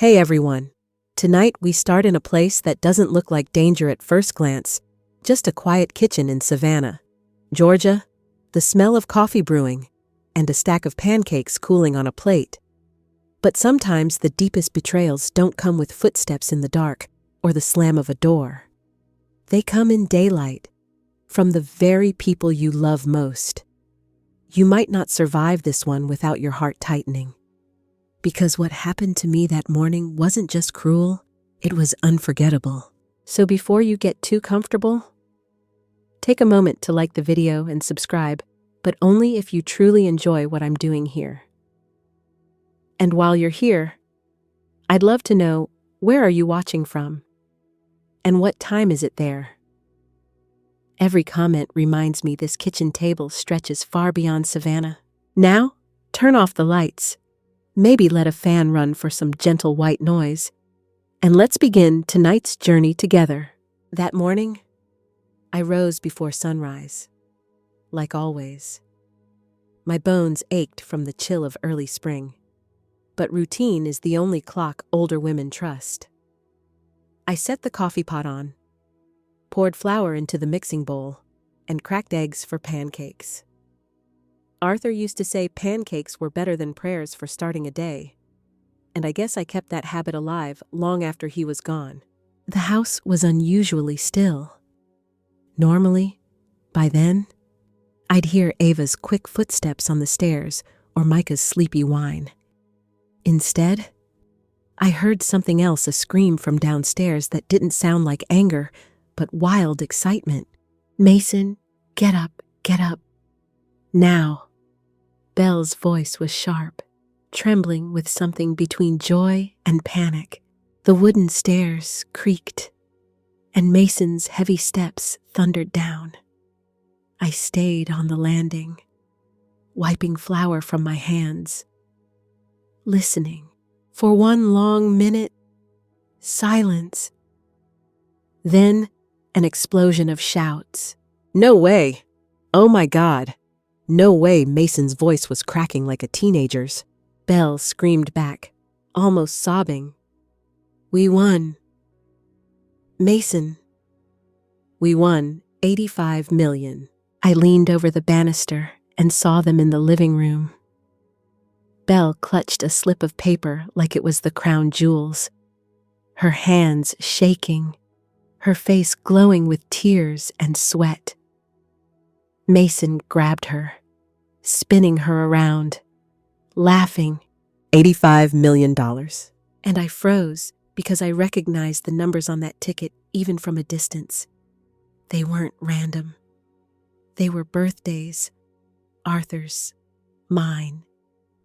Hey everyone. Tonight we start in a place that doesn't look like danger at first glance, just a quiet kitchen in Savannah, Georgia, the smell of coffee brewing, and a stack of pancakes cooling on a plate. But sometimes the deepest betrayals don't come with footsteps in the dark or the slam of a door. They come in daylight, from the very people you love most. You might not survive this one without your heart tightening. Because what happened to me that morning wasn't just cruel, it was unforgettable. So before you get too comfortable, take a moment to like the video and subscribe, but only if you truly enjoy what I'm doing here. And while you're here, I'd love to know, where are you watching from? And what time is it there? Every comment reminds me this kitchen table stretches far beyond Savannah. Now, turn off the lights. Maybe let a fan run for some gentle white noise. And let's begin tonight's journey together. That morning, I rose before sunrise. Like always. My bones ached from the chill of early spring. But routine is the only clock older women trust. I set the coffee pot on, poured flour into the mixing bowl, and cracked eggs for pancakes. Arthur used to say pancakes were better than prayers for starting a day, and I guess I kept that habit alive long after he was gone. The house was unusually still. Normally, by then, I'd hear Ava's quick footsteps on the stairs or Micah's sleepy whine. Instead, I heard something else, a scream from downstairs that didn't sound like anger, but wild excitement. "Mason, get up, get up. Now." Belle's voice was sharp, trembling with something between joy and panic. The wooden stairs creaked, and Mason's heavy steps thundered down. I stayed on the landing, wiping flour from my hands, listening. For one long minute, silence. Then, an explosion of shouts. "No way! Oh my God! No way!" Mason's voice was cracking like a teenager's. Belle screamed back, almost sobbing. "We won. Mason. We won 85 million. I leaned over the banister and saw them in the living room. Belle clutched a slip of paper like it was the crown jewels, her hands shaking, her face glowing with tears and sweat. Mason grabbed her, spinning her around, laughing. $85 million. And I froze because I recognized the numbers on that ticket even from a distance. They weren't random. They were birthdays. Arthur's, mine,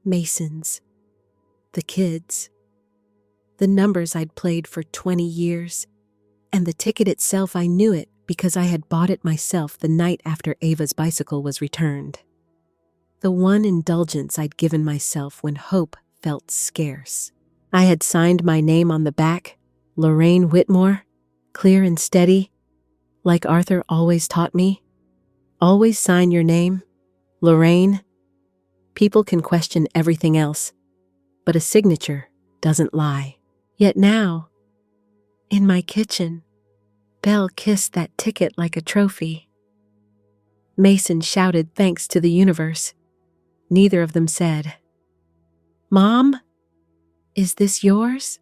Mason's, the kids. The numbers I'd played for 20 years. And the ticket itself, I knew it because I had bought it myself the night after Ava's bicycle was returned. The one indulgence I'd given myself when hope felt scarce. I had signed my name on the back, Lorraine Whitmore, clear and steady, like Arthur always taught me. Always sign your name, Lorraine. People can question everything else, but a signature doesn't lie. Yet now, in my kitchen, Belle kissed that ticket like a trophy. Mason shouted thanks to the universe. Neither of them said, "Mom, is this yours?"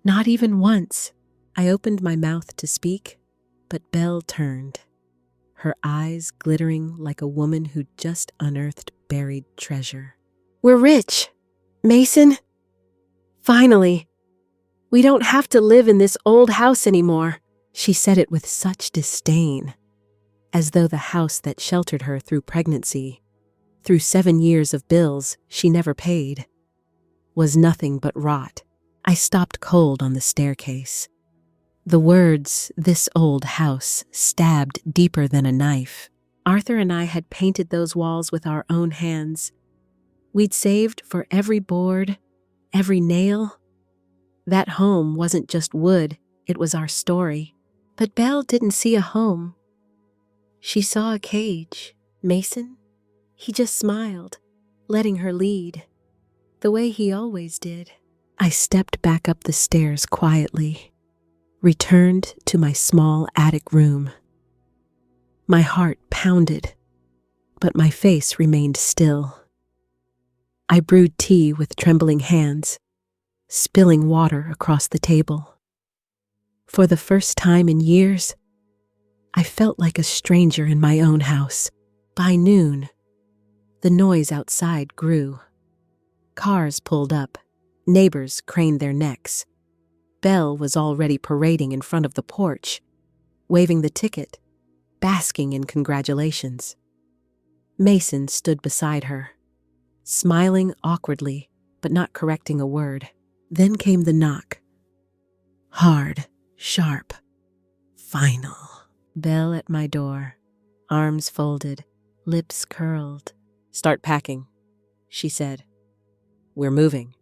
Not even once. I opened my mouth to speak, but Belle turned, her eyes glittering like a woman who'd just unearthed buried treasure. "We're rich, Mason. Finally. We don't have to live in this old house anymore." She said it with such disdain, as though the house that sheltered her through pregnancy, through 7 years of bills she never paid, was nothing but rot. I stopped cold on the staircase. The words, "this old house," stabbed deeper than a knife. Arthur and I had painted those walls with our own hands. We'd saved for every board, every nail. That home wasn't just wood, it was our story. But Belle didn't see a home. She saw a cage. Mason? He just smiled, letting her lead, the way he always did. I stepped back up the stairs quietly, returned to my small attic room. My heart pounded, but my face remained still. I brewed tea with trembling hands, spilling water across the table. For the first time in years, I felt like a stranger in my own house. By noon, the noise outside grew. Cars pulled up, neighbors craned their necks. Belle was already parading in front of the porch, waving the ticket, basking in congratulations. Mason stood beside her, smiling awkwardly, but not correcting a word. Then came the knock. Hard, sharp, final. Belle at my door, arms folded, lips curled. "Start packing," she said. "We're moving,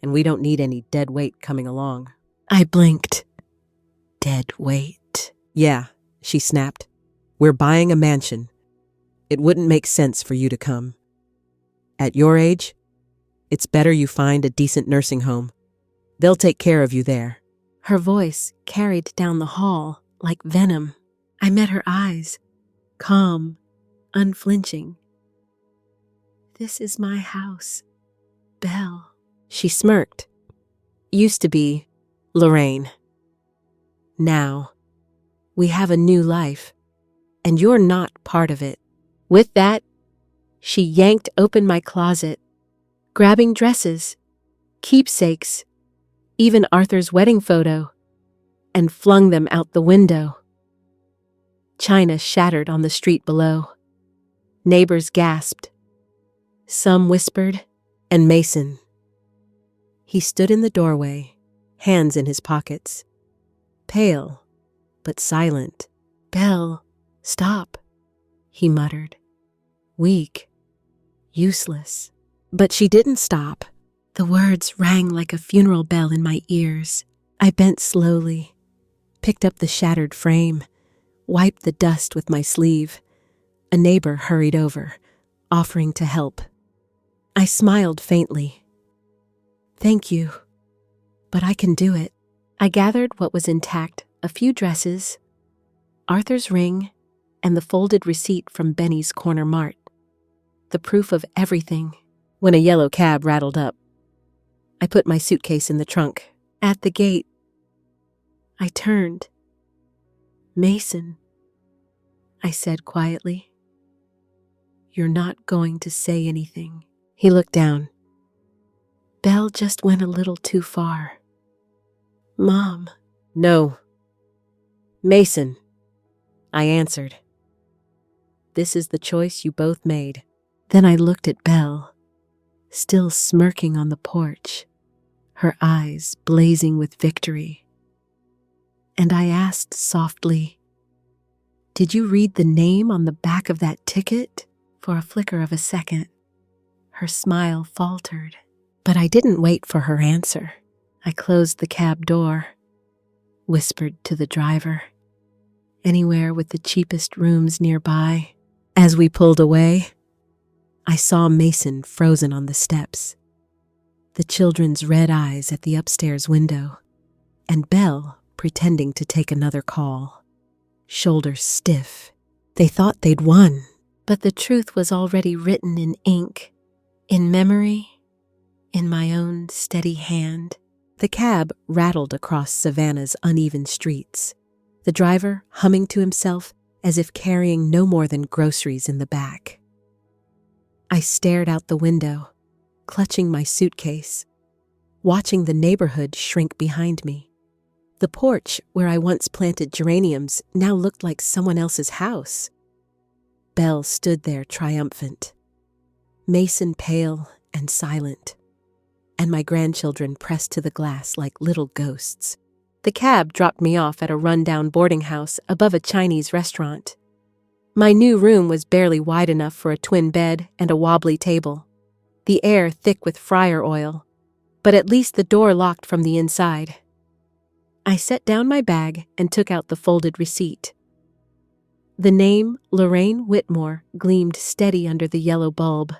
and we don't need any dead weight coming along." I blinked. Dead weight? "Yeah," she snapped. "We're buying a mansion. It wouldn't make sense for you to come. At your age, it's better you find a decent nursing home. They'll take care of you there." Her voice carried down the hall like venom. I met her eyes, calm, unflinching. "This is my house, Belle." She smirked. "Used to be Lorraine. Now, we have a new life, and you're not part of it." With that, she yanked open my closet, grabbing dresses, keepsakes, even Arthur's wedding photo, and flung them out the window. China shattered on the street below. Neighbors gasped. Some whispered, and Mason. He stood in the doorway, hands in his pockets, pale but silent. "Belle, stop," he muttered. Weak, useless. But she didn't stop. The words rang like a funeral bell in my ears. I bent slowly, picked up the shattered frame, wiped the dust with my sleeve. A neighbor hurried over, offering to help. I smiled faintly. "Thank you, but I can do it." I gathered what was intact, a few dresses, Arthur's ring, and the folded receipt from Benny's Corner Mart. The proof of everything. When a yellow cab rattled up, I put my suitcase in the trunk. At the gate, I turned. "Mason," I said quietly. "You're not going to say anything." He looked down. "Belle just went a little too far." "Mom." "No." "Mason," I answered. "This is the choice you both made." Then I looked at Belle, still smirking on the porch, her eyes blazing with victory. And I asked softly, "Did you read the name on the back of that ticket?" For a flicker of a second, her smile faltered, but I didn't wait for her answer. I closed the cab door, whispered to the driver, "Anywhere with the cheapest rooms nearby." As we pulled away, I saw Mason frozen on the steps, the children's red eyes at the upstairs window, and Belle pretending to take another call, shoulders stiff. They thought they'd won, but the truth was already written in ink, in memory, in my own steady hand. The cab rattled across Savannah's uneven streets, the driver humming to himself as if carrying no more than groceries in the back. I stared out the window, clutching my suitcase, watching the neighborhood shrink behind me. The porch where I once planted geraniums now looked like someone else's house. Belle stood there triumphant, Mason pale and silent, and my grandchildren pressed to the glass like little ghosts. The cab dropped me off at a rundown boarding house above a Chinese restaurant. My new room was barely wide enough for a twin bed and a wobbly table, the air thick with fryer oil, but at least the door locked from the inside. I set down my bag and took out the folded receipt. The name Lorraine Whitmore gleamed steady under the yellow bulb.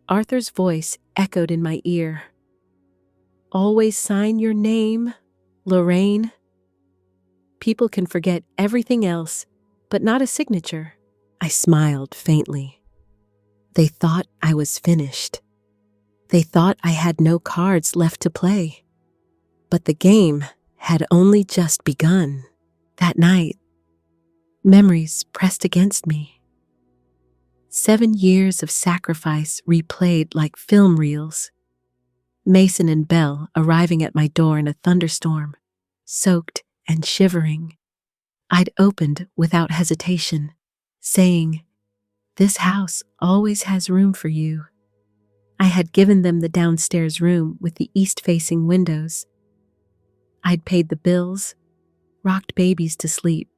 Arthur's voice echoed in my ear. Always sign your name, Lorraine. People can forget everything else, but not a signature. I smiled faintly. They thought I was finished. They thought I had no cards left to play. But the game had only just begun. That night, memories pressed against me. 7 years of sacrifice replayed like film reels. Mason and Belle arriving at my door in a thunderstorm, soaked and shivering. I'd opened without hesitation, saying, "This house always has room for you." I had given them the downstairs room with the east-facing windows. I'd paid the bills, rocked babies to sleep,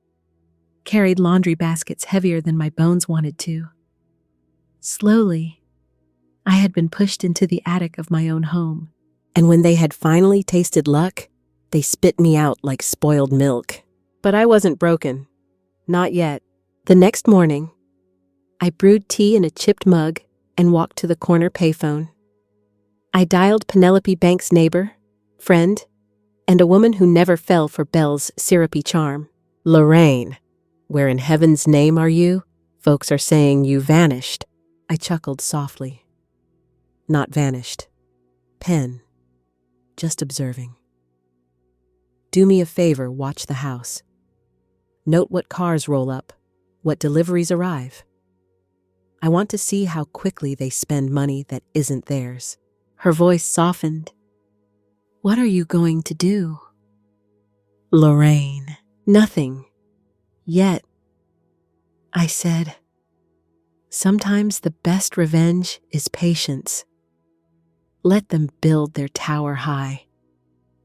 carried laundry baskets heavier than my bones wanted to. Slowly, I had been pushed into the attic of my own home, and when they had finally tasted luck, they spit me out like spoiled milk. But I wasn't broken. Not yet. The next morning, I brewed tea in a chipped mug and walked to the corner payphone. I dialed Penelope Banks' neighbor, friend, and a woman who never fell for Belle's syrupy charm. "Lorraine, where in heaven's name are you? Folks are saying you vanished." I chuckled softly. Not vanished. Pen. Just observing. Do me a favor, watch the house. Note what cars roll up, what deliveries arrive. I want to see how quickly they spend money that isn't theirs. Her voice softened. "What are you going to do?" "Lorraine, nothing. Yet," I said. "Sometimes the best revenge is patience. Let them build their tower high.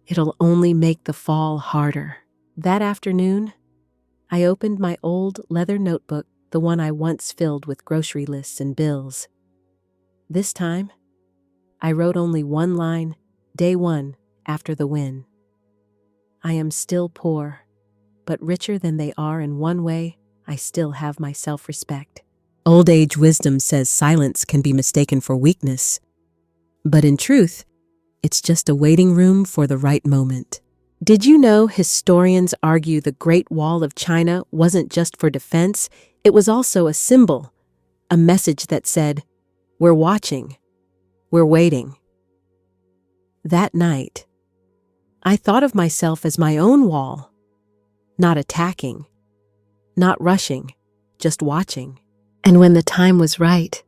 It'll only make the fall harder." That afternoon, I opened my old leather notebook, the one I once filled with grocery lists and bills. This time, I wrote only one line, day 1, after the win. "I am still poor, but richer than they are in one way, I still have my self-respect." Old age wisdom says silence can be mistaken for weakness. But in truth, it's just a waiting room for the right moment. Did you know historians argue the Great Wall of China wasn't just for defense, it was also a symbol, a message that said, "We're watching, we're waiting." That night, I thought of myself as my own wall, not attacking, not rushing, just watching. And when the time was right,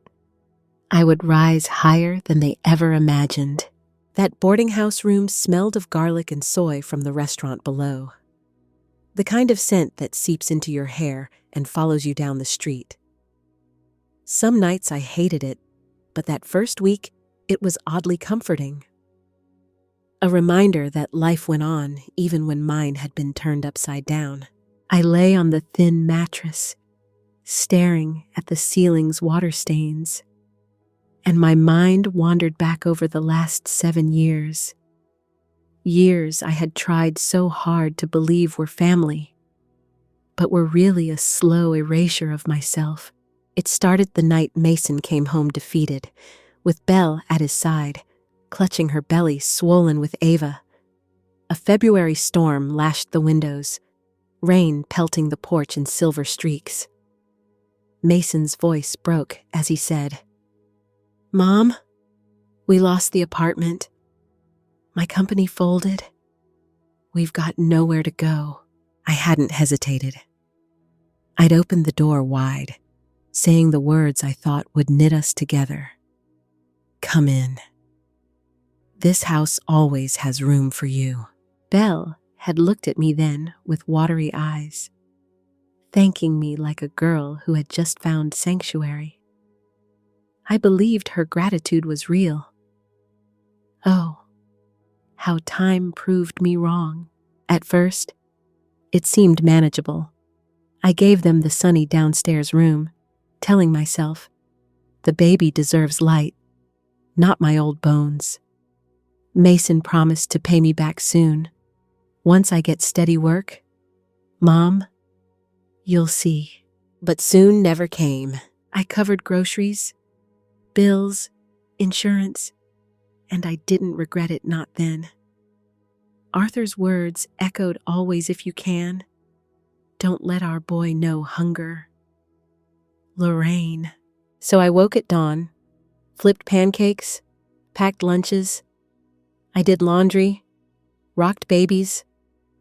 I would rise higher than they ever imagined. That boarding house room smelled of garlic and soy from the restaurant below. The kind of scent that seeps into your hair and follows you down the street. Some nights I hated it, but that first week, it was oddly comforting. A reminder that life went on even when mine had been turned upside down. I lay on the thin mattress, staring at the ceiling's water stains, and my mind wandered back over the last 7 years. Years I had tried so hard to believe were family, but were really a slow erasure of myself. It started the night Mason came home defeated, with Belle at his side, clutching her belly swollen with Ava. A February storm lashed the windows, rain pelting the porch in silver streaks. Mason's voice broke as he said, "Mom, we lost the apartment. My company folded. We've got nowhere to go." I hadn't hesitated. I'd opened the door wide, saying the words I thought would knit us together. "Come in. This house always has room for you." Belle had looked at me then with watery eyes, thanking me like a girl who had just found sanctuary. I believed her gratitude was real. Oh, how time proved me wrong. At first, it seemed manageable. I gave them the sunny downstairs room, telling myself, the baby deserves light, not my old bones. Mason promised to pay me back soon. Once I get steady work, Mom, you'll see. But soon never came. I covered groceries, bills, insurance, and I didn't regret it not then. Arthur's words echoed always if you can. Don't let our boy know hunger. Lorraine. So I woke at dawn, flipped pancakes, packed lunches. I did laundry, rocked babies,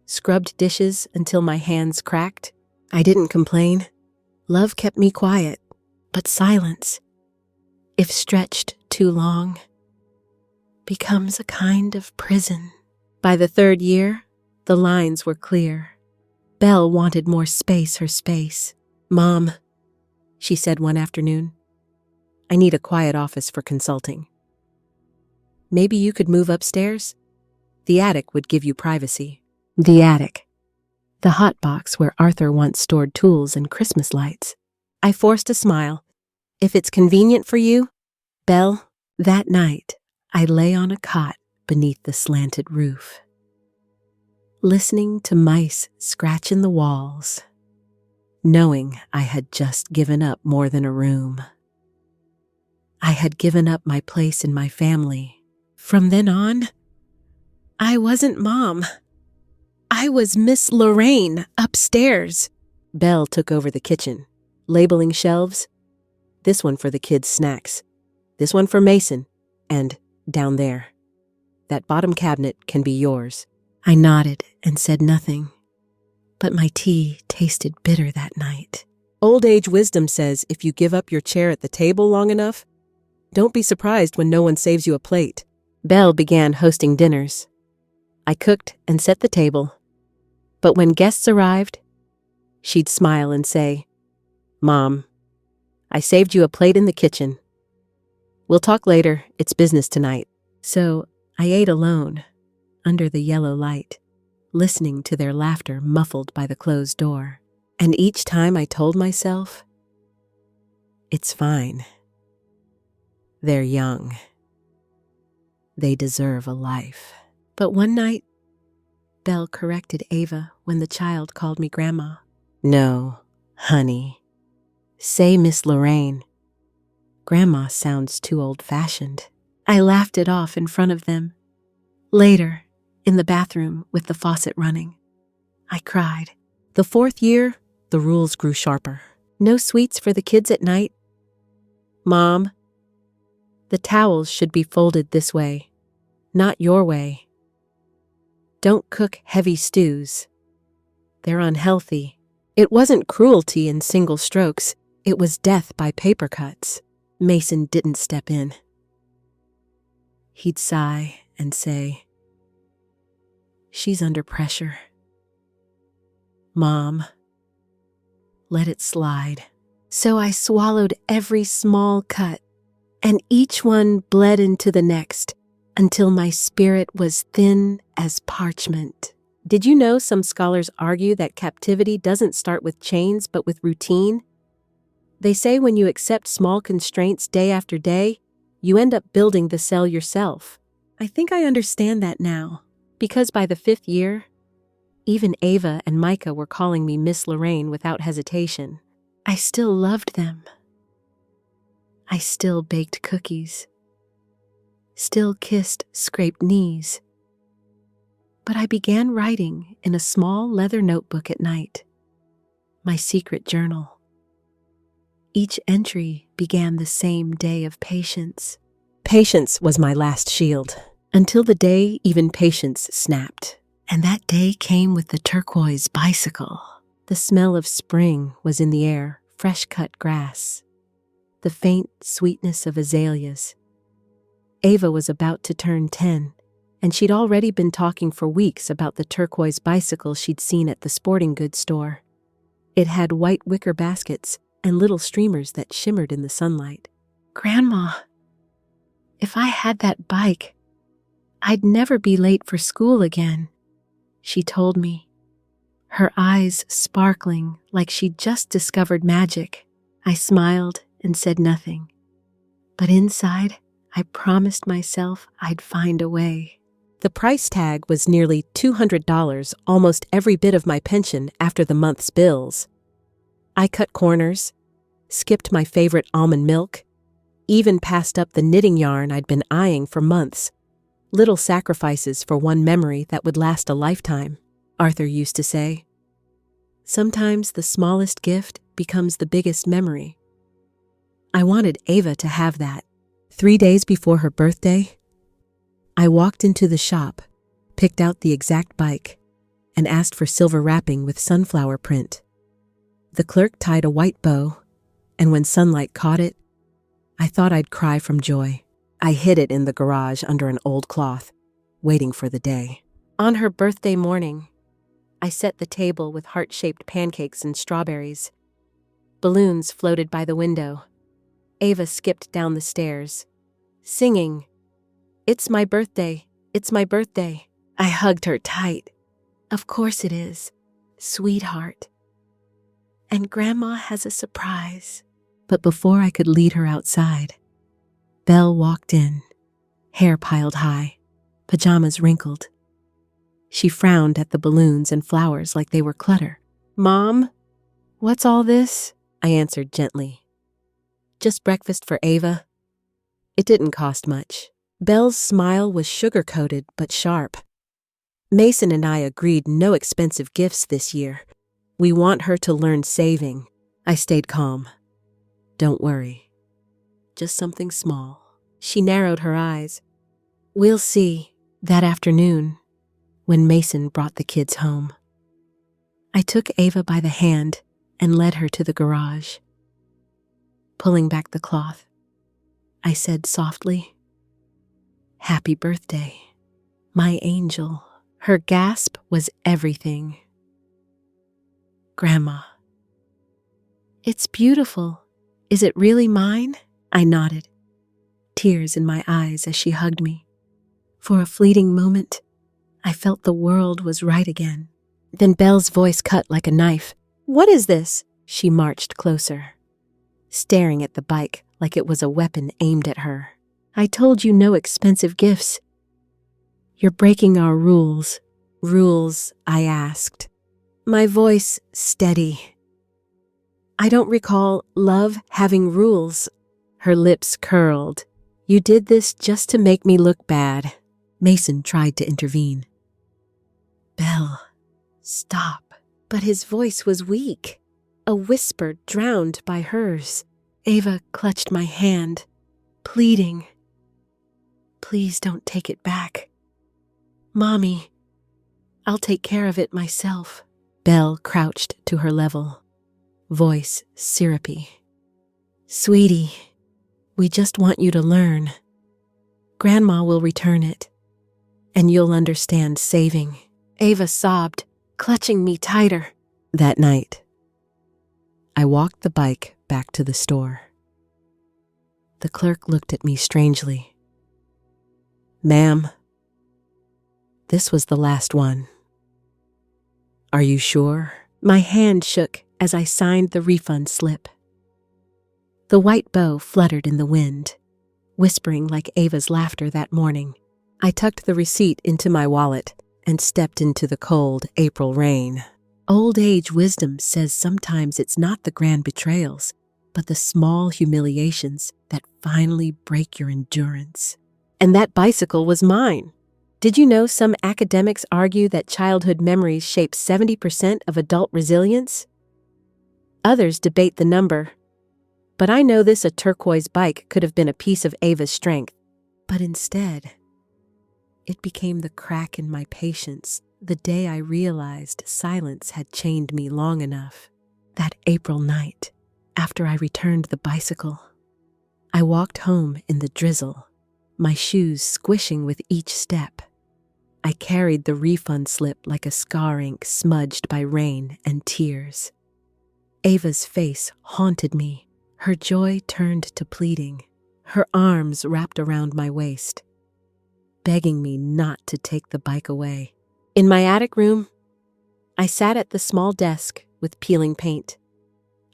scrubbed dishes until my hands cracked. I didn't complain. Love kept me quiet, but silence, if stretched too long, becomes a kind of prison. By the 3rd year, the lines were clear. Belle wanted more space, her space. Mom, she said one afternoon, I need a quiet office for consulting. Maybe you could move upstairs? The attic would give you privacy. The attic. The hot box where Arthur once stored tools and Christmas lights. I forced a smile. If it's convenient for you, Belle. That night, I lay on a cot beneath the slanted roof, listening to mice scratch in the walls, knowing I had just given up more than a room. I had given up my place in my family. From then on, I wasn't Mom. I was Miss Lorraine upstairs. Belle took over the kitchen, labeling shelves. This one for the kids' snacks. This one for Mason. And down there. That bottom cabinet can be yours. I nodded and said nothing. But my tea tasted bitter that night. Old age wisdom says if you give up your chair at the table long enough, don't be surprised when no one saves you a plate. Belle began hosting dinners. I cooked and set the table. But when guests arrived, she'd smile and say, Mom, I saved you a plate in the kitchen. We'll talk later, it's business tonight. So I ate alone, under the yellow light, listening to their laughter muffled by the closed door. And each time I told myself, it's fine. They're young. They deserve a life. But one night, Belle corrected Ava when the child called me Grandma. No, honey. Say Miss Lorraine. Grandma sounds too old-fashioned. I laughed it off in front of them. Later, in the bathroom with the faucet running, I cried. The 4th year, the rules grew sharper. No sweets for the kids at night. Mom, the towels should be folded this way, not your way. Don't cook heavy stews. They're unhealthy. It wasn't cruelty in single strokes. It was death by paper cuts. Mason didn't step in. He'd sigh and say, she's under pressure. Mom, let it slide. So I swallowed every small cut, and each one bled into the next until my spirit was thin as parchment. Did you know some scholars argue that captivity doesn't start with chains but with routine? They say when you accept small constraints day after day, you end up building the cell yourself. I think I understand that now, because by the 5th year, even Ava and Micah were calling me Miss Lorraine without hesitation. I still loved them. I still baked cookies, still kissed scraped knees. But I began writing in a small leather notebook at night, my secret journal. Each entry began the same day of patience. Patience was my last shield, until the day even patience snapped. And that day came with the turquoise bicycle. The smell of spring was in the air, fresh-cut grass, the faint sweetness of azaleas. Ava was about to turn 10, and she'd already been talking for weeks about the turquoise bicycle she'd seen at the sporting goods store. It had white wicker baskets and little streamers that shimmered in the sunlight. Grandma, if I had that bike, I'd never be late for school again, she told me, her eyes sparkling like she'd just discovered magic. I smiled and said nothing, but inside, I promised myself I'd find a way. The price tag was nearly $200, almost every bit of my pension after the month's bills. I cut corners, skipped my favorite almond milk, even passed up the knitting yarn I'd been eyeing for months, Little sacrifices for one memory that would last a lifetime, Arthur used to say. Sometimes the smallest gift becomes the biggest memory. I wanted Ava to have that. 3 days before her birthday, I walked into the shop, picked out the exact bike, and asked for silver wrapping with sunflower print. The clerk tied a white bow, and when sunlight caught it, I thought I'd cry from joy. I hid it in the garage under an old cloth, waiting for the day. On her birthday morning, I set the table with heart-shaped pancakes and strawberries. Balloons floated by the window. Ava skipped down the stairs, singing, "It's my birthday, it's my birthday." I hugged her tight. "Of course it is, sweetheart. And Grandma has a surprise." But before I could lead her outside, Belle walked in, hair piled high, pajamas wrinkled. She frowned at the balloons and flowers like they were clutter. "Mom, what's all this?" I answered gently. "Just breakfast for Ava." It didn't cost much. Belle's smile was sugar-coated but sharp. "Mason and I agreed no expensive gifts this year. We want her to learn saving." I stayed calm. "Don't worry. Just something small." She narrowed her eyes. "We'll see." That afternoon, when Mason brought the kids home, I took Ava by the hand and led her to the garage. Pulling back the cloth, I said softly, "Happy birthday, my angel." Her gasp was everything. "Grandma, it's beautiful. Is it really mine?" I nodded, tears in my eyes as she hugged me. For a fleeting moment, I felt the world was right again. Then Belle's voice cut like a knife. "What is this?" She marched closer, staring at the bike like it was a weapon aimed at her. "I told you no expensive gifts. You're breaking our rules." "Rules?" I asked, my voice steady. "I don't recall love having rules." Her lips curled. "You did this just to make me look bad." Mason tried to intervene. "Belle, stop." But his voice was weak, a whisper drowned by hers. Ava clutched my hand, pleading, "Please don't take it back. Mommy, I'll take care of it myself." Belle crouched to her level, voice syrupy. "Sweetie, we just want you to learn. Grandma will return it, and you'll understand saving." Ava sobbed, clutching me tighter. That night, I walked the bike back to the store. The clerk looked at me strangely. "Ma'am, this was the last one. Are you sure?" My hand shook as I signed the refund slip. The white bow fluttered in the wind, whispering like Ava's laughter that morning. I tucked the receipt into my wallet and stepped into the cold April rain. Old age wisdom says sometimes it's not the grand betrayals, but the small humiliations that finally break your endurance. And that bicycle was mine. Did you know some academics argue that childhood memories shape 70% of adult resilience? Others debate the number. But I know a turquoise bike could have been a piece of Ava's strength. But instead, it became the crack in my patience the day I realized silence had chained me long enough. That April night, after I returned the bicycle, I walked home in the drizzle, my shoes squishing with each step. I carried the refund slip like a scar ink smudged by rain and tears. Ava's face haunted me. Her joy turned to pleading, her arms wrapped around my waist, begging me not to take the bike away. In my attic room, I sat at the small desk with peeling paint.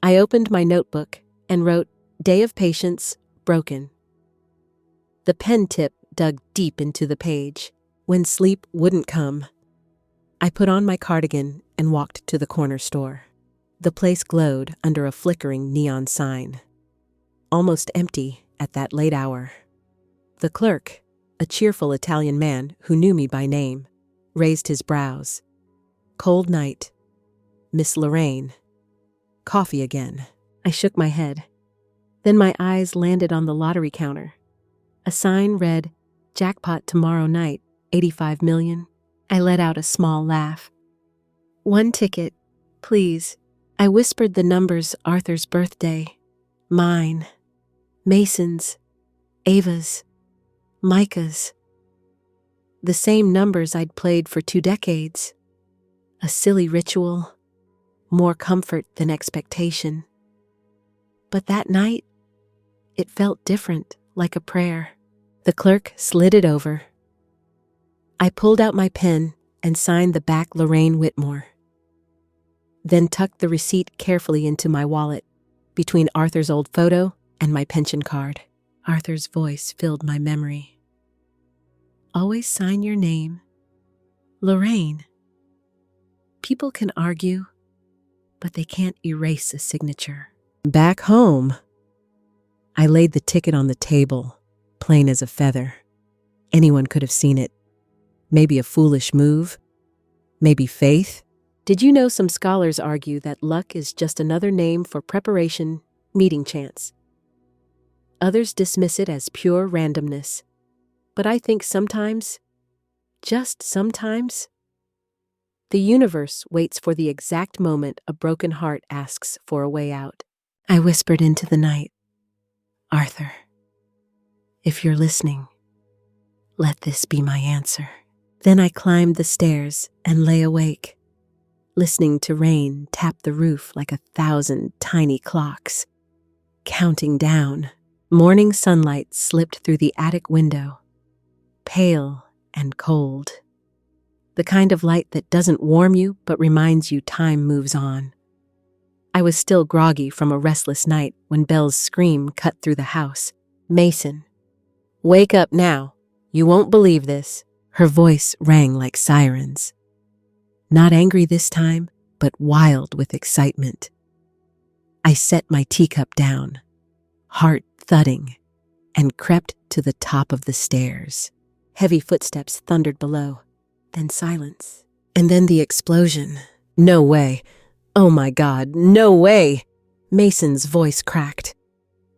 I opened my notebook and wrote, "Day of Patience, broken." The pen tip dug deep into the page. When sleep wouldn't come, I put on my cardigan and walked to the corner store. The place glowed under a flickering neon sign, almost empty at that late hour. The clerk, A cheerful Italian man who knew me by name raised his brows. Cold night. Miss Lorraine. Coffee again. I shook my head. Then my eyes landed on the lottery counter. A sign read, "Jackpot tomorrow night, 85 million. I let out a small laugh. "One ticket, please." I whispered the numbers: Arthur's birthday, mine, Mason's, Ava's, Micah's. The same numbers I'd played for 2 decades. A silly ritual, more comfort than expectation. But that night, it felt different, like a prayer. The clerk slid it over. I pulled out my pen and signed the back Lorraine Whitmore. Then tucked the receipt carefully into my wallet, between Arthur's old photo and my pension card. Arthur's voice filled my memory. Always sign your name, Lorraine. People can argue, but they can't erase a signature. Back home, I laid the ticket on the table, plain as a feather. Anyone could have seen it. Maybe a foolish move, maybe faith. Did you know some scholars argue that luck is just another name for preparation, meeting chance? Others dismiss it as pure randomness. But I think sometimes, just sometimes, the universe waits for the exact moment a broken heart asks for a way out. I whispered into the night, "Arthur, if you're listening, let this be my answer." Then I climbed the stairs and lay awake, listening to rain tap the roof like 1,000 tiny clocks, counting down. Morning sunlight slipped through the attic window, pale and cold. The kind of light that doesn't warm you but reminds you time moves on. I was still groggy from a restless night when Belle's scream cut through the house. "Mason, wake up now. You won't believe this." Her voice rang like sirens. Not angry this time, but wild with excitement. I set my teacup down, heart thudding, and crept to the top of the stairs. Heavy footsteps thundered below, then silence, and then the explosion. "No way. Oh my God, no way." Mason's voice cracked,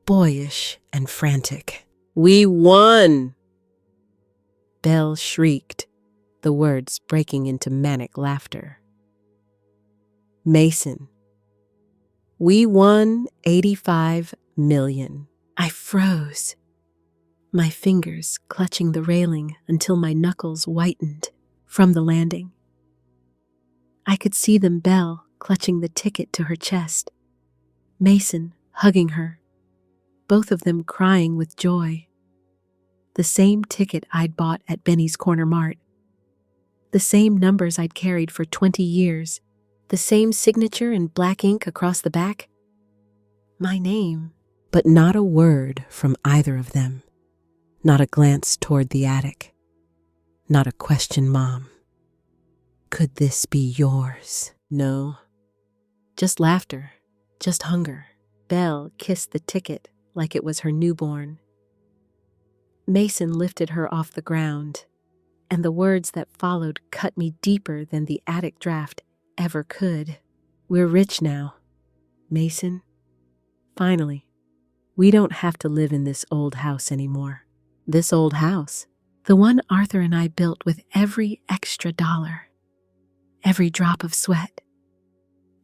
boyish and frantic. "We won!" Belle shrieked, the words breaking into manic laughter. "Mason, we won 85 million. I froze, my fingers clutching the railing until my knuckles whitened. From the landing, I could see them, Belle clutching the ticket to her chest, Mason hugging her, both of them crying with joy. The same ticket I'd bought at Benny's Corner Mart. The same numbers I'd carried for 20 years. The same signature in black ink across the back. My name. But not a word from either of them. Not a glance toward the attic. Not a question, Mom. Could this be yours? No. Just laughter. Just hunger. Belle kissed the ticket like it was her newborn. Mason lifted her off the ground, and the words that followed cut me deeper than the attic draft ever could. "We're rich now, Mason. Finally, we don't have to live in this old house anymore." This old house, the one Arthur and I built with every extra dollar, every drop of sweat.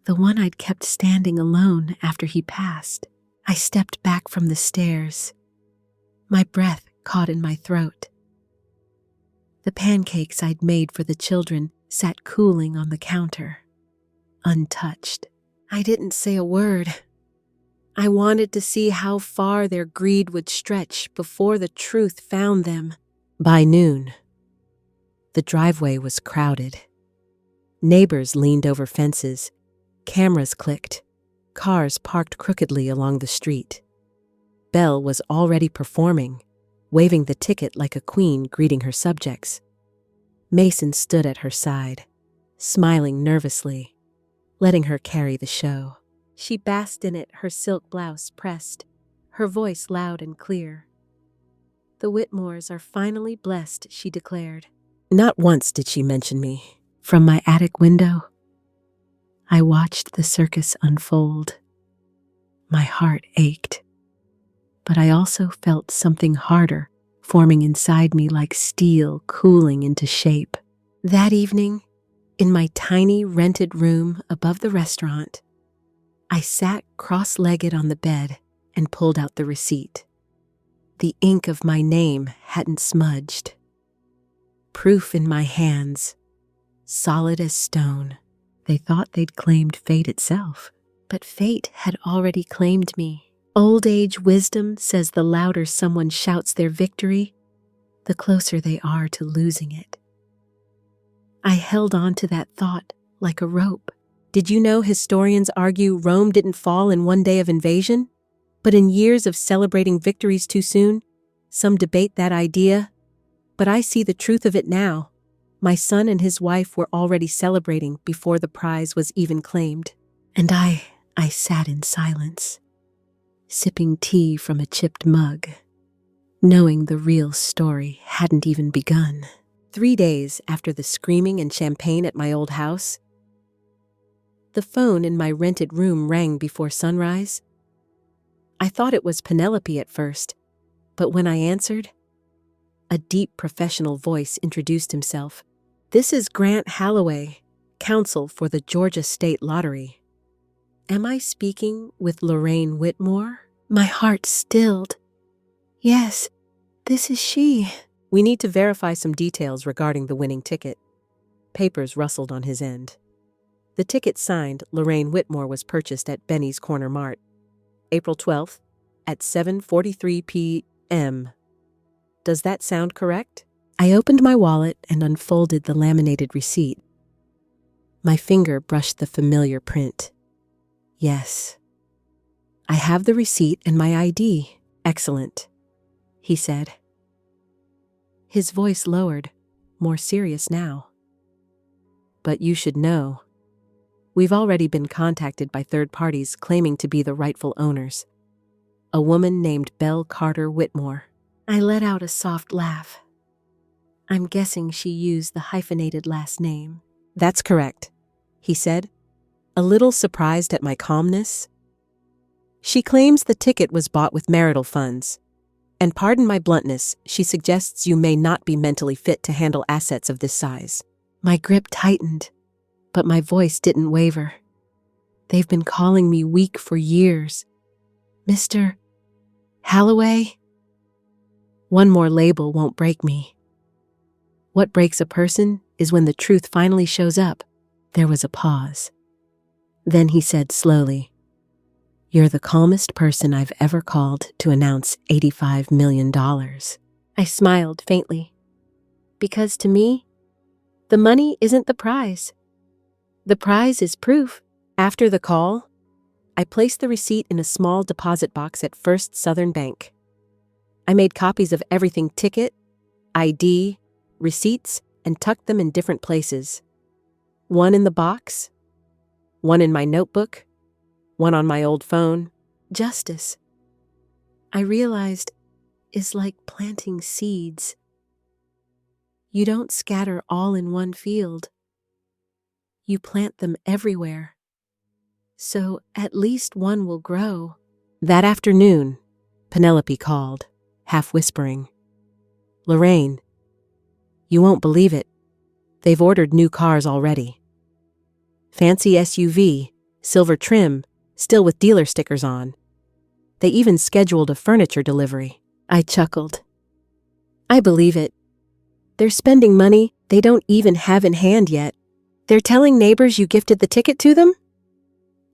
The one I'd kept standing alone after he passed. I stepped back from the stairs, my breath caught in my throat. The pancakes I'd made for the children sat cooling on the counter, untouched. I didn't say a word. I wanted to see how far their greed would stretch before the truth found them. By noon, the driveway was crowded. Neighbors leaned over fences, cameras clicked, cars parked crookedly along the street. Belle was already performing, waving the ticket like a queen greeting her subjects. Mason stood at her side, smiling nervously, letting her carry the show. She basked in it, her silk blouse pressed, her voice loud and clear. The Whitmores are finally blessed, she declared. Not once did she mention me. From my attic window, I watched the circus unfold. My heart ached, but I also felt something harder forming inside me like steel cooling into shape. That evening, in my tiny rented room above the restaurant, I sat cross-legged on the bed and pulled out the receipt. The ink of my name hadn't smudged. Proof in my hands, solid as stone. They thought they'd claimed fate itself, but fate had already claimed me. Old age wisdom says the louder someone shouts their victory, the closer they are to losing it. I held on to that thought like a rope. Did you know historians argue Rome didn't fall in one day of invasion? But in years of celebrating victories too soon, some debate that idea. But I see the truth of it now. My son and his wife were already celebrating before the prize was even claimed. And I sat in silence, sipping tea from a chipped mug, knowing the real story hadn't even begun. 3 days after the screaming and champagne at my old house, the phone in my rented room rang before sunrise. I thought it was Penelope at first, but when I answered, a deep professional voice introduced himself. This is Grant Holloway, counsel for the Georgia State Lottery. Am I speaking with Lorraine Whitmore? My heart stilled. Yes, this is she. We need to verify some details regarding the winning ticket. Papers rustled on his end. The ticket signed Lorraine Whitmore was purchased at Benny's Corner Mart, April 12th at 7:43 p.m. Does that sound correct? I opened my wallet and unfolded the laminated receipt. My finger brushed the familiar print. Yes. I have the receipt and my ID. Excellent, he said. His voice lowered, more serious now. But you should know, we've already been contacted by third parties claiming to be the rightful owners. A woman named Belle Carter Whitmore. I let out a soft laugh. I'm guessing she used the hyphenated last name. That's correct, he said, a little surprised at my calmness. She claims the ticket was bought with marital funds. And pardon my bluntness, she suggests you may not be mentally fit to handle assets of this size. My grip tightened, but my voice didn't waver. They've been calling me weak for years. Mr. Holloway? One more label won't break me. What breaks a person is when the truth finally shows up. There was a pause. Then he said slowly, You're the calmest person I've ever called to announce $85 million. I smiled faintly. Because to me, the money isn't the prize. The prize is proof. After the call, I placed the receipt in a small deposit box at First Southern Bank. I made copies of everything: ticket, ID, receipts, and tucked them in different places. One in the box, one in my notebook, one on my old phone. Justice, I realized, is like planting seeds. You don't scatter all in one field. You plant them everywhere. So at least one will grow. That afternoon, Penelope called, half whispering. Lorraine, you won't believe it. They've ordered new cars already. Fancy SUV, silver trim, still with dealer stickers on. They even scheduled a furniture delivery. I chuckled. I believe it. They're spending money they don't even have in hand yet. They're telling neighbors you gifted the ticket to them?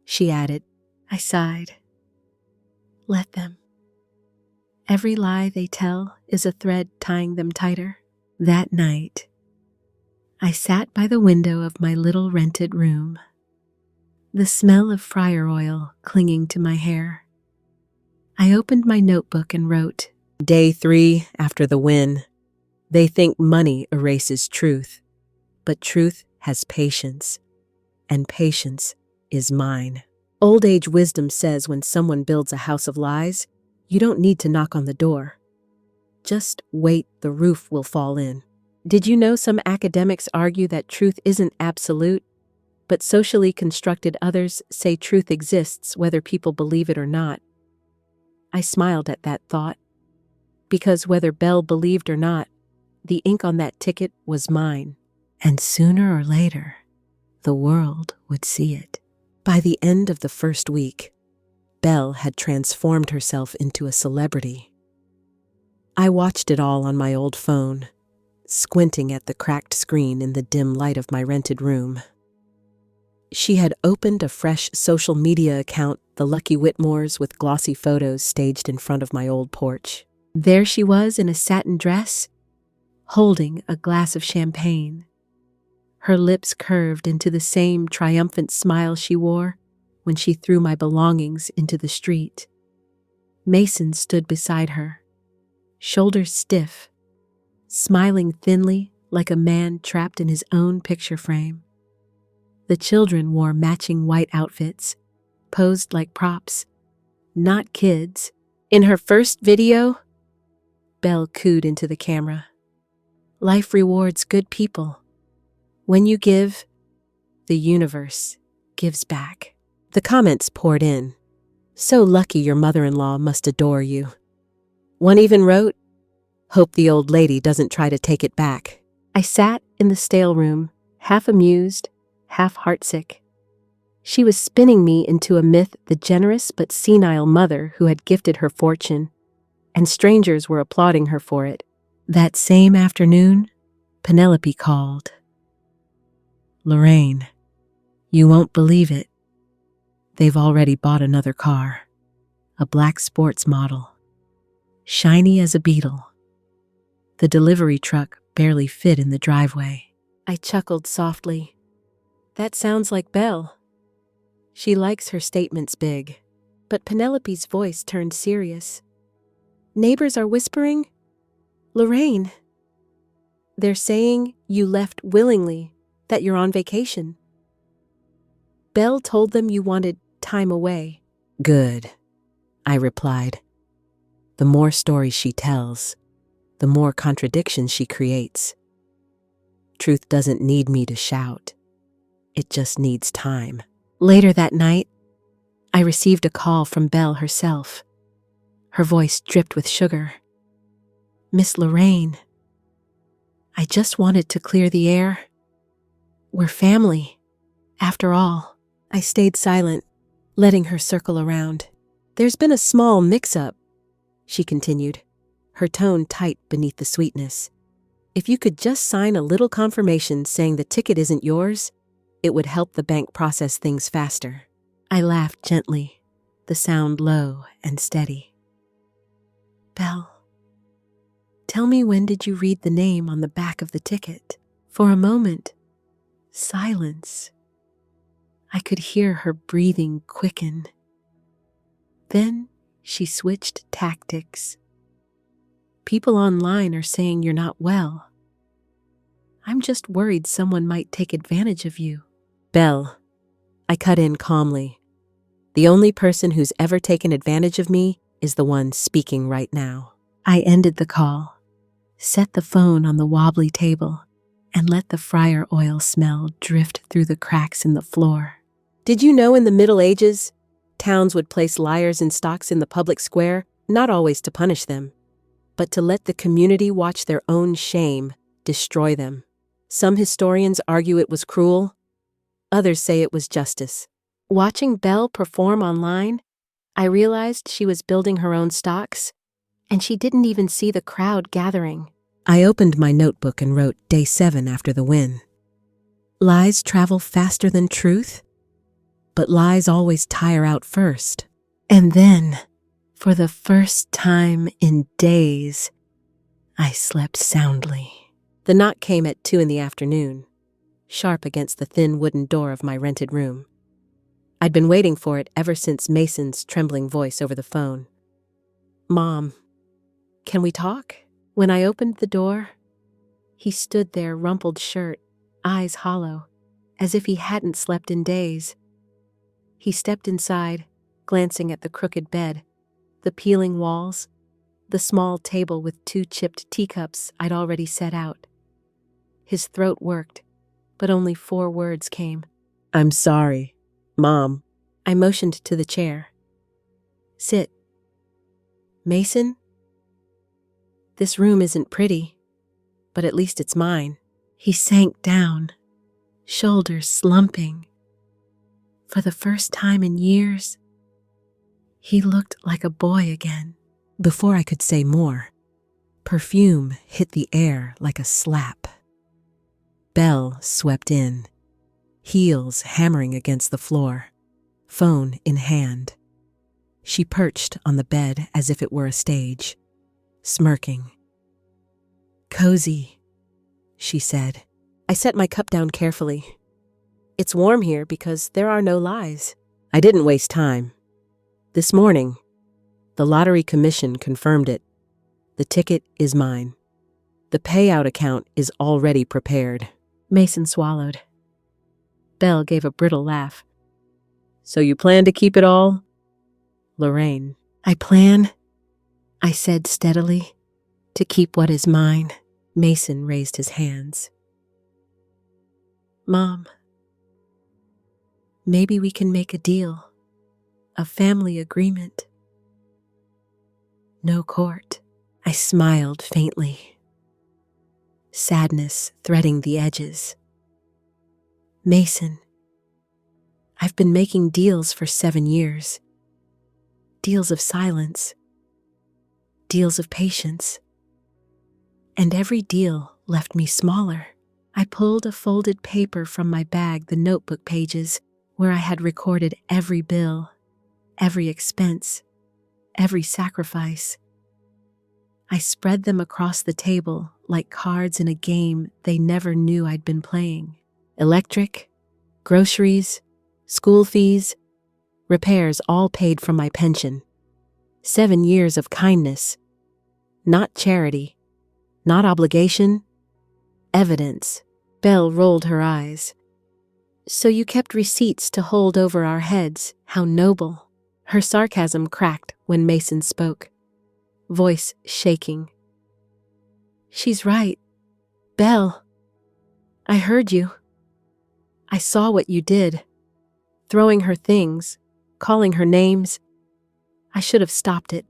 She added. I sighed. Let them. Every lie they tell is a thread tying them tighter. That night, I sat by the window of my little rented room, the smell of fryer oil clinging to my hair. I opened my notebook and wrote, Day 3 after the win. They think money erases truth, but truth has patience, and patience is mine. Old age wisdom says when someone builds a house of lies, you don't need to knock on the door. Just wait, the roof will fall in. Did you know some academics argue that truth isn't absolute, but socially constructed others say truth exists whether people believe it or not? I smiled at that thought, because whether Belle believed or not, the ink on that ticket was mine, and sooner or later, the world would see it. By the end of the first week, Belle had transformed herself into a celebrity. I watched it all on my old phone, squinting at the cracked screen in the dim light of my rented room. She had opened a fresh social media account, The Lucky Whitmores, with glossy photos staged in front of my old porch. There she was in a satin dress, holding a glass of champagne. Her lips curved into the same triumphant smile she wore when she threw my belongings into the street. Mason stood beside her, shoulders stiff, smiling thinly like a man trapped in his own picture frame. The children wore matching white outfits, posed like props, not kids. In her first video, Belle cooed into the camera. Life rewards good people. When you give, the universe gives back. The comments poured in. So lucky your mother-in-law must adore you. One even wrote, hope the old lady doesn't try to take it back. I sat in the stale room, half amused, half heartsick. She was spinning me into a myth, the generous but senile mother who had gifted her fortune, and strangers were applauding her for it. That same afternoon, Penelope called. Lorraine, you won't believe it. They've already bought another car, a black sports model, shiny as a beetle. The delivery truck barely fit in the driveway. I chuckled softly. That sounds like Belle. She likes her statements big. But Penelope's voice turned serious. Neighbors are whispering, Lorraine. They're saying you left willingly, that you're on vacation. Belle told them you wanted time away. Good, I replied. The more stories she tells, the more contradictions she creates. Truth doesn't need me to shout. It just needs time. Later that night, I received a call from Belle herself. Her voice dripped with sugar. Miss Lorraine, I just wanted to clear the air. We're family, after all. I stayed silent, letting her circle around. There's been a small mix-up, she continued, her tone tight beneath the sweetness. If you could just sign a little confirmation saying the ticket isn't yours, it would help the bank process things faster. I laughed gently, the sound low and steady. Belle, tell me, when did you read the name on the back of the ticket? For a moment, silence. I could hear her breathing quicken. Then she switched tactics. People online are saying you're not well. I'm just worried someone might take advantage of you. Belle, I cut in calmly. The only person who's ever taken advantage of me is the one speaking right now. I ended the call, set the phone on the wobbly table, and let the fryer oil smell drift through the cracks in the floor. Did you know in the Middle Ages, towns would place liars in stocks in the public square, not always to punish them, but to let the community watch their own shame destroy them? Some historians argue it was cruel. Others say it was justice. Watching Belle perform online, I realized she was building her own stocks, and she didn't even see the crowd gathering. I opened my notebook and wrote day 7 after the win. Lies travel faster than truth, but lies always tire out first. And then, for the first time in days, I slept soundly. The knock came at 2 in the afternoon, sharp against the thin wooden door of my rented room. I'd been waiting for it ever since Mason's trembling voice over the phone. Mom, can we talk? When I opened the door, he stood there, rumpled shirt, eyes hollow, as if he hadn't slept in days. He stepped inside, glancing at the crooked bed, the peeling walls, the small table with 2 chipped teacups I'd already set out. His throat worked, but only 4 words came. "I'm sorry, Mom." I motioned to the chair. "Sit. Mason? This room isn't pretty, but at least it's mine." He sank down, shoulders slumping. For the first time in years, he looked like a boy again. Before I could say more, perfume hit the air like a slap. Belle swept in, heels hammering against the floor, phone in hand. She perched on the bed as if it were a stage, smirking. "Cozy," she said. I set my cup down carefully. "It's warm here because there are no lies." I didn't waste time. This morning, the lottery commission confirmed it. The ticket is mine. The payout account is already prepared. Mason swallowed. Belle gave a brittle laugh. "So you plan to keep it all?" "Lorraine, I plan," I said steadily, "to keep what is mine." Mason raised his hands. "Mom, maybe we can make a deal, a family agreement. No court." I smiled faintly, sadness threading the edges. "Mason, I've been making deals for 7 years. Deals of silence, deals of patience. And every deal left me smaller." I pulled a folded paper from my bag, the notebook pages, where I had recorded every bill, every expense, every sacrifice. I spread them across the table like cards in a game they never knew I'd been playing. Electric, groceries, school fees, repairs all paid from my pension. 7 years of kindness, not charity, not obligation, evidence. Belle rolled her eyes. "So you kept receipts to hold over our heads. How noble." Her sarcasm cracked when Mason spoke, voice shaking. "She's right. Belle, I heard you. I saw what you did. Throwing her things, calling her names. I should have stopped it."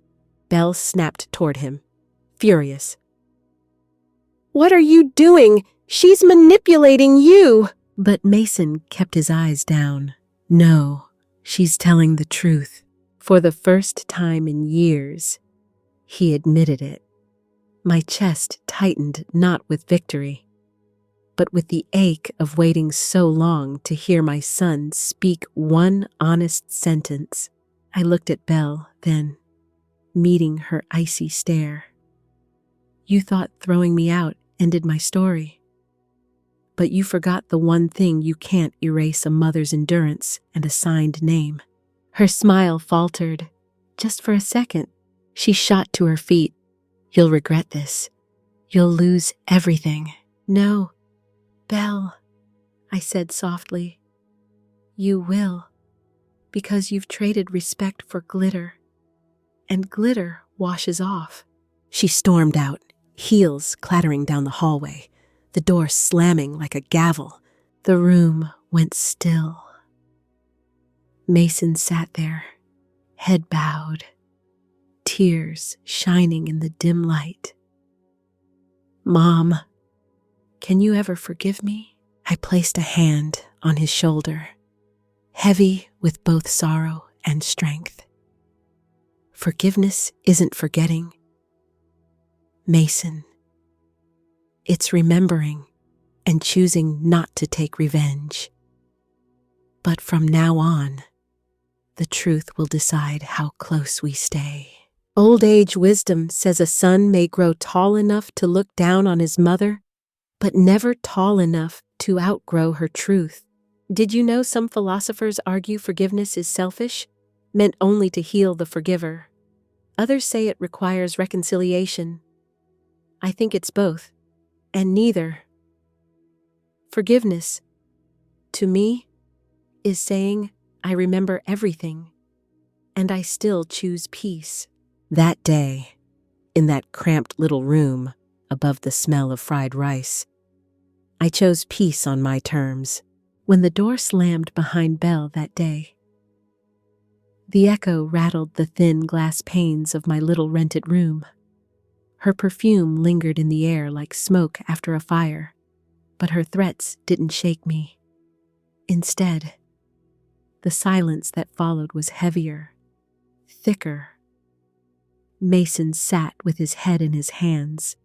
Belle snapped toward him, furious. "What are you doing? She's manipulating you!" But Mason kept his eyes down. "No, she's telling the truth." For the first time in years, he admitted it. My chest tightened not with victory, but with the ache of waiting so long to hear my son speak one honest sentence. I looked at Belle, then, meeting her icy stare. "You thought throwing me out ended my story. But you forgot the one thing you can't erase: a mother's endurance and a signed name." Her smile faltered. Just for a second, she shot to her feet. "You'll regret this. You'll lose everything." "No, Belle," I said softly. "You will, because you've traded respect for glitter, and glitter washes off." She stormed out, heels clattering down the hallway, the door slamming like a gavel. The room went still. Mason sat there, head bowed, tears shining in the dim light. "Mom, can you ever forgive me?" I placed a hand on his shoulder, heavy with both sorrow and strength. Forgiveness isn't forgetting, Mason. It's remembering and choosing not to take revenge. But from now on, the truth will decide how close we stay. Old age wisdom says a son may grow tall enough to look down on his mother, but never tall enough to outgrow her truth. Did you know some philosophers argue forgiveness is selfish, meant only to heal the forgiver? Others say it requires reconciliation. I think it's both, and neither. Forgiveness, to me, is saying, I remember everything, and I still choose peace. That day, in that cramped little room above the smell of fried rice. I chose peace on my terms. When the door slammed behind Belle that day, the echo rattled the thin glass panes of my little rented room. Her perfume lingered in the air like smoke after a fire, but her threats didn't shake me. Instead, the silence that followed was heavier, thicker. Mason sat with his head in his hands,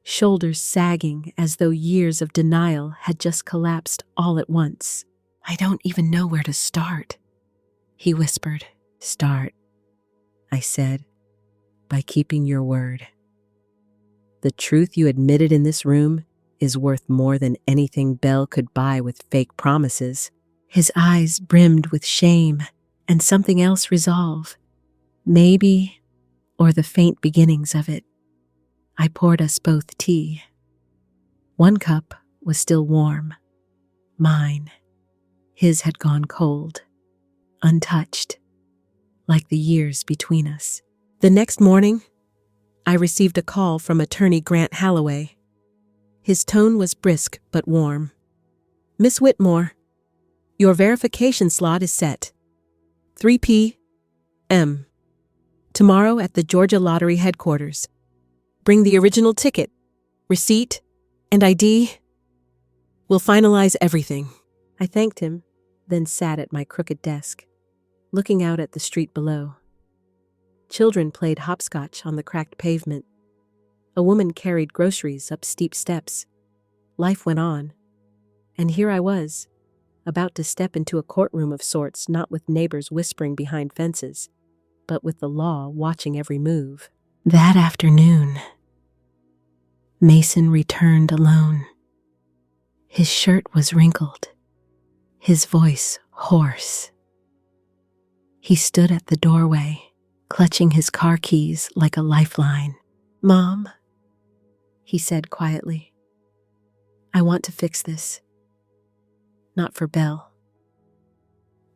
shoulders sagging as though years of denial had just collapsed all at once. "I don't even know where to start," he whispered. "Start," I said, "by keeping your word. The truth you admitted in this room is worth more than anything Belle could buy with fake promises." His eyes brimmed with shame and something else resolve. Maybe, or the faint beginnings of it. I poured us both tea. One cup was still warm. Mine. His had gone cold, untouched, like the years between us. The next morning, I received a call from Attorney Grant Holloway. His tone was brisk but warm. "Miss Whitmore, your verification slot is set. 3 p.m. tomorrow at the Georgia Lottery headquarters. Bring the original ticket, receipt, and ID. We'll finalize everything." I thanked him, then sat at my crooked desk, looking out at the street below. Children played hopscotch on the cracked pavement. A woman carried groceries up steep steps. Life went on. And here I was, about to step into a courtroom of sorts, not with neighbors whispering behind fences, but with the law watching every move. That afternoon, Mason returned alone. His shirt was wrinkled, his voice hoarse. He stood at the doorway, clutching his car keys like a lifeline. "Mom," he said quietly, "I want to fix this. Not for Belle,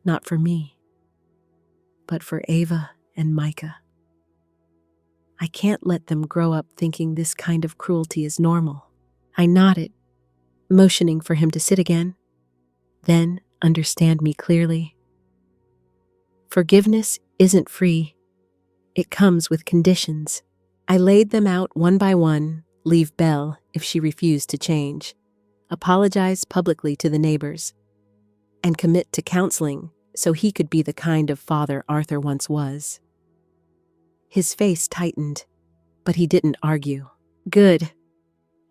not for me, but for Ava and Micah. I can't let them grow up thinking this kind of cruelty is normal." I nodded, motioning for him to sit again. "Then understand me clearly. Forgiveness isn't free. It comes with conditions." I laid them out one by one. Leave Belle if she refused to change, apologize publicly to the neighbors, and commit to counseling so he could be the kind of father Arthur once was. His face tightened, but he didn't argue. "Good,"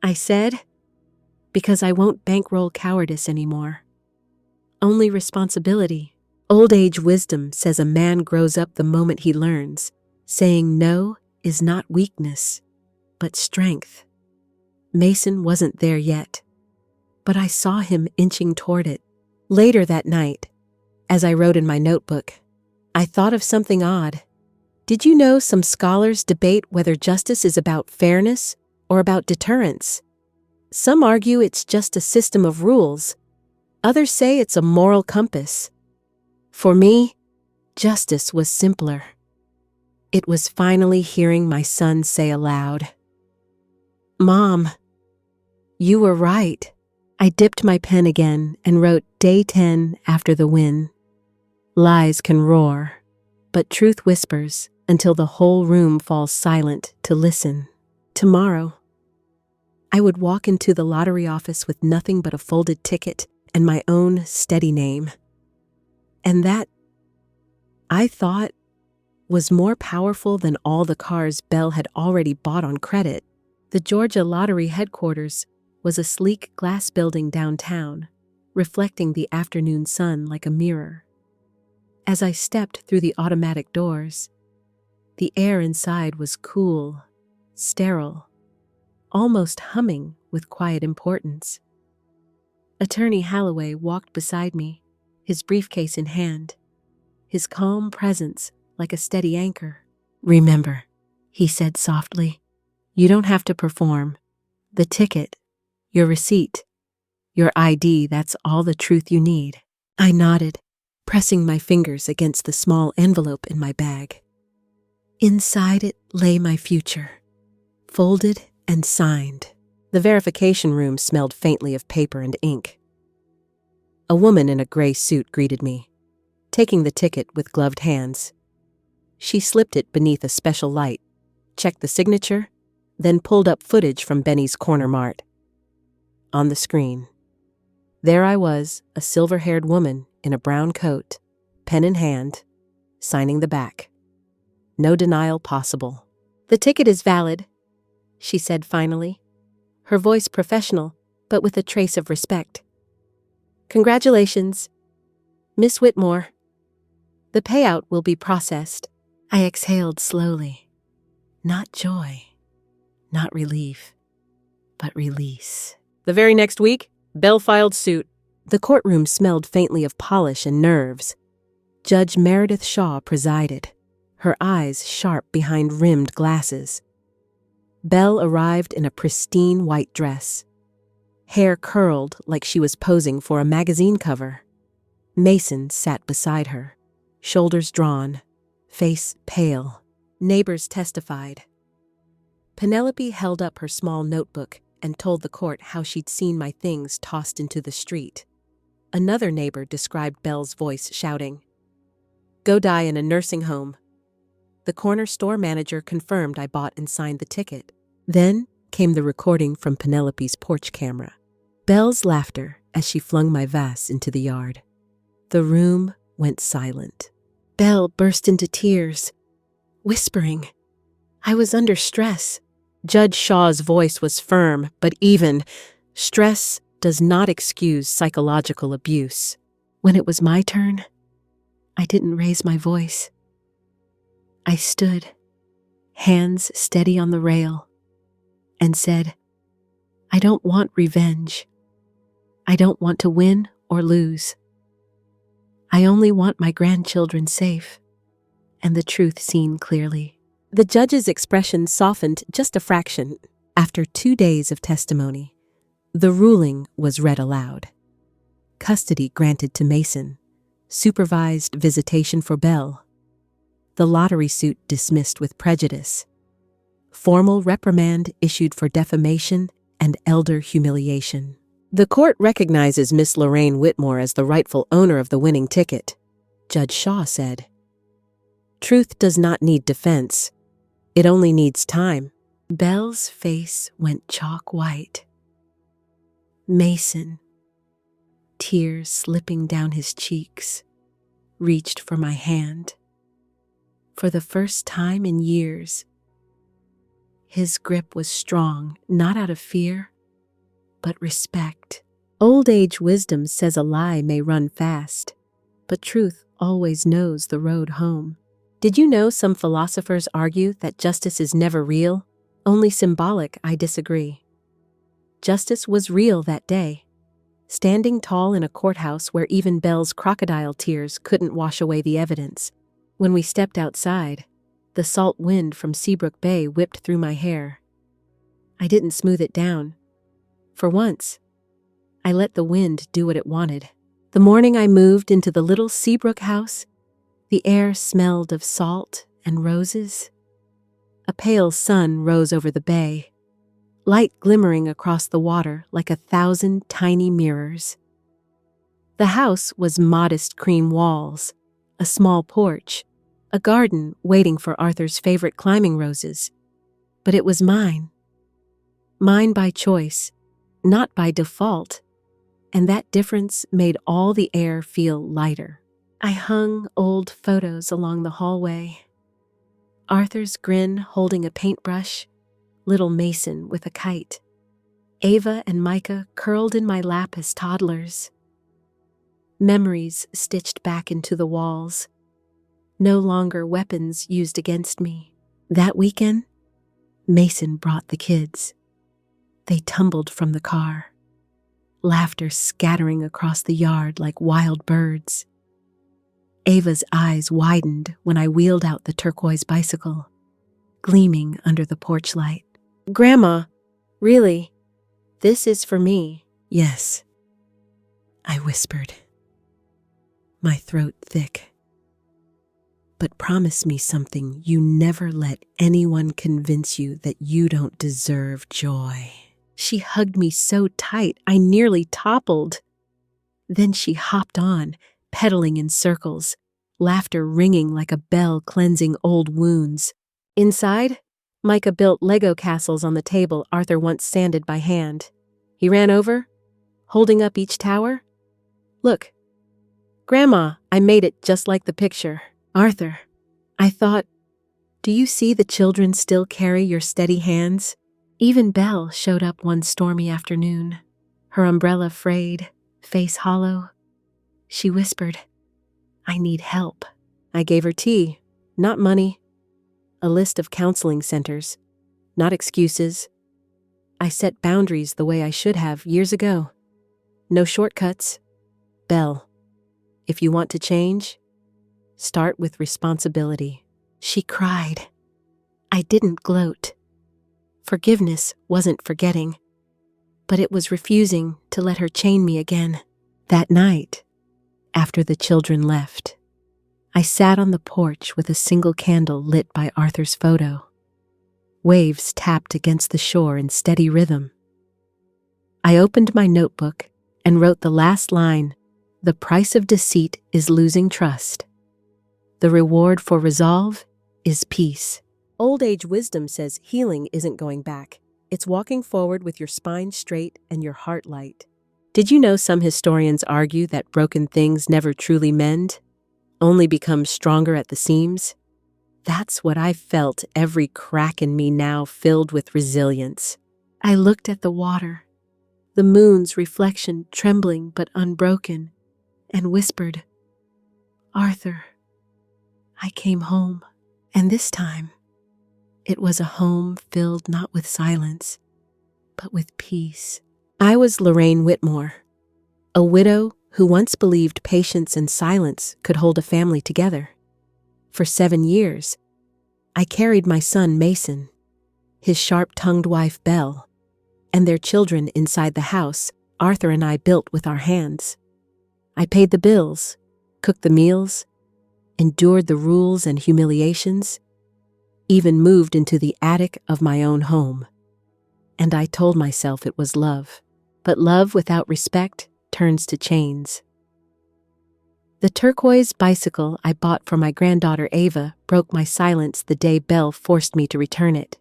I said, "because I won't bankroll cowardice anymore. Only responsibility." Old age wisdom says a man grows up the moment he learns. Saying no is not weakness, but strength. Mason wasn't there yet, but I saw him inching toward it. Later that night, as I wrote in my notebook, I thought of something odd. Did you know some scholars debate whether justice is about fairness or about deterrence? Some argue it's just a system of rules. Others say it's a moral compass. For me, justice was simpler. It was finally hearing my son say aloud, "Mom, you were right." I dipped my pen again and wrote day 10 after the win. Lies can roar, but truth whispers until the whole room falls silent to listen. Tomorrow, I would walk into the lottery office with nothing but a folded ticket and my own steady name. And that, I thought, was more powerful than all the cars Belle had already bought on credit. The Georgia Lottery headquarters was a sleek glass building downtown, reflecting the afternoon sun like a mirror. As I stepped through the automatic doors, the air inside was cool, sterile, almost humming with quiet importance. Attorney Holloway walked beside me, his briefcase in hand, his calm presence like a steady anchor. "Remember," he said softly, "you don't have to perform. The ticket, your receipt, your ID, that's all the truth you need." I nodded, pressing my fingers against the small envelope in my bag. Inside it lay my future, folded and signed. The verification room smelled faintly of paper and ink. A woman in a gray suit greeted me, taking the ticket with gloved hands. She slipped it beneath a special light, checked the signature, then pulled up footage from Benny's Corner Mart. On the screen, there I was, a silver-haired woman in a brown coat, pen in hand, signing the back. No denial possible. "The ticket is valid," she said finally, her voice professional, but with a trace of respect. "Congratulations, Miss Whitmore. The payout will be processed." I exhaled slowly. Not joy, not relief, but release. The very next week, Bell filed suit. The courtroom smelled faintly of polish and nerves. Judge Meredith Shaw presided, her eyes sharp behind rimmed glasses. Bell arrived in a pristine white dress, hair curled like she was posing for a magazine cover. Mason sat beside her, shoulders drawn, face pale. Neighbors testified. Penelope held up her small notebook and told the court how she'd seen my things tossed into the street. Another neighbor described Bell's voice shouting, "Go die in a nursing home." The corner store manager confirmed I bought and signed the ticket. Then came the recording from Penelope's porch camera. Bell's laughter as she flung my vase into the yard. The room went silent. Bell burst into tears, whispering, "I was under stress." Judge Shaw's voice was firm, but even. Stress does not excuse psychological abuse. When it was my turn, I didn't raise my voice. I stood, hands steady on the rail, and said, "I don't want revenge. I don't want to win or lose. I only want my grandchildren safe and the truth seen clearly." The judge's expression softened just a fraction. After 2 days of testimony, the ruling was read aloud. Custody granted to Mason, supervised visitation for Bell. The lottery suit dismissed with prejudice. Formal reprimand issued for defamation and elder humiliation. The court recognizes Miss Lorraine Whitmore as the rightful owner of the winning ticket, Judge Shaw said. Truth does not need defense. It only needs time. Bell's face went chalk white. Mason, tears slipping down his cheeks, reached for my hand. For the first time in years, his grip was strong, not out of fear, but respect. Old age wisdom says a lie may run fast, but truth always knows the road home. Did you know some philosophers argue that justice is never real, only symbolic? I disagree. Justice was real that day, standing tall in a courthouse where even Bell's crocodile tears couldn't wash away the evidence. When we stepped outside, the salt wind from Seabrook Bay whipped through my hair. I didn't smooth it down. For once, I let the wind do what it wanted. The morning I moved into the little Seabrook house, the air smelled of salt and roses. A pale sun rose over the bay, light glimmering across the water like 1,000 tiny mirrors. The house was modest cream walls, a small porch, a garden waiting for Arthur's favorite climbing roses. But it was mine. Mine by choice, not by default, and that difference made all the air feel lighter. I hung old photos along the hallway. Arthur's grin holding a paintbrush, little Mason with a kite, Ava and Micah curled in my lap as toddlers. Memories stitched back into the walls, no longer weapons used against me. That weekend, Mason brought the kids. They tumbled from the car, laughter scattering across the yard like wild birds. Ava's eyes widened when I wheeled out the turquoise bicycle, gleaming under the porch light. "Grandma, really? This is for me?" "Yes," I whispered, my throat thick. But promise me something: you never let anyone convince you that you don't deserve joy." She hugged me so tight I nearly toppled. Then she hopped on, pedaling in circles, laughter ringing like a bell cleansing old wounds. Inside, Micah built Lego castles on the table Arthur once sanded by hand. He ran over, holding up each tower. "Look, Grandma, I made it just like the picture." "Arthur," I thought, "do you see the children still carry your steady hands?" Even Belle showed up one stormy afternoon, her umbrella frayed, face hollow. She whispered, "I need help." I gave her tea, not money. A list of counseling centers, not excuses. I set boundaries the way I should have years ago. No shortcuts. "Belle, if you want to change, start with responsibility." She cried. I didn't gloat. Forgiveness wasn't forgetting, but it was refusing to let her chain me again. That night, after the children left, I sat on the porch with a single candle lit by Arthur's photo. Waves tapped against the shore in steady rhythm. I opened my notebook and wrote the last line: "The price of deceit is losing trust. The reward for resolve is peace." Old age wisdom says healing isn't going back. It's walking forward with your spine straight and your heart light. Did you know some historians argue that broken things never truly mend, only become stronger at the seams? That's what I felt, every crack in me now filled with resilience. I looked at the water, the moon's reflection trembling but unbroken, and whispered, "Arthur, I came home." And this time, it was a home filled not with silence, but with peace. I was Lorraine Whitmore, a widow who once believed patience and silence could hold a family together. For 7 years, I carried my son Mason, his sharp-tongued wife Belle, and their children inside the house Arthur and I built with our hands. I paid the bills, cooked the meals, endured the rules and humiliations, even moved into the attic of my own home. And I told myself it was love. But love without respect turns to chains. The turquoise bicycle I bought for my granddaughter Ava broke my silence the day Belle forced me to return it,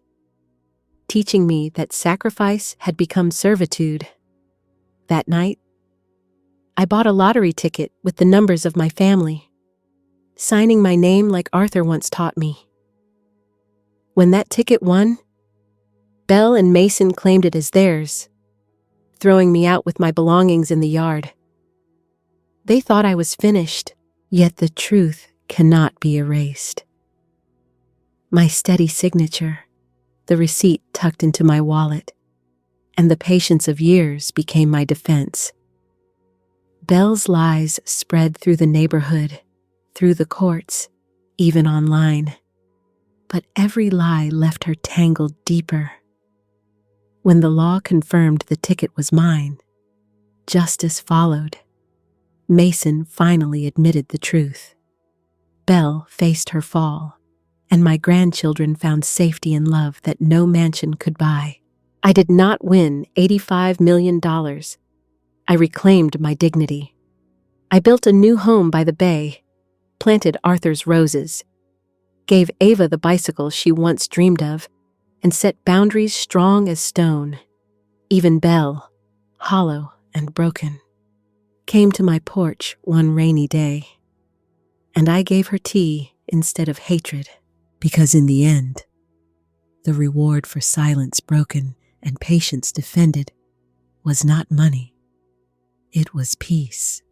teaching me that sacrifice had become servitude. That night, I bought a lottery ticket with the numbers of my family, signing my name like Arthur once taught me. When that ticket won, Belle and Mason claimed it as theirs, throwing me out with my belongings in the yard. They thought I was finished, yet the truth cannot be erased. My steady signature, the receipt tucked into my wallet, and the patience of years became my defense. Belle's lies spread through the neighborhood, through the courts, even online. But every lie left her tangled deeper. When the law confirmed the ticket was mine, justice followed. Mason finally admitted the truth. Belle faced her fall, and my grandchildren found safety and love that no mansion could buy. I did not win $85 million. I reclaimed my dignity. I built a new home by the bay, planted Arthur's roses, gave Ava the bicycle she once dreamed of, and set boundaries strong as stone. Even Belle, hollow and broken, came to my porch one rainy day, and I gave her tea instead of hatred, because in the end, the reward for silence broken and patience defended was not money, it was peace.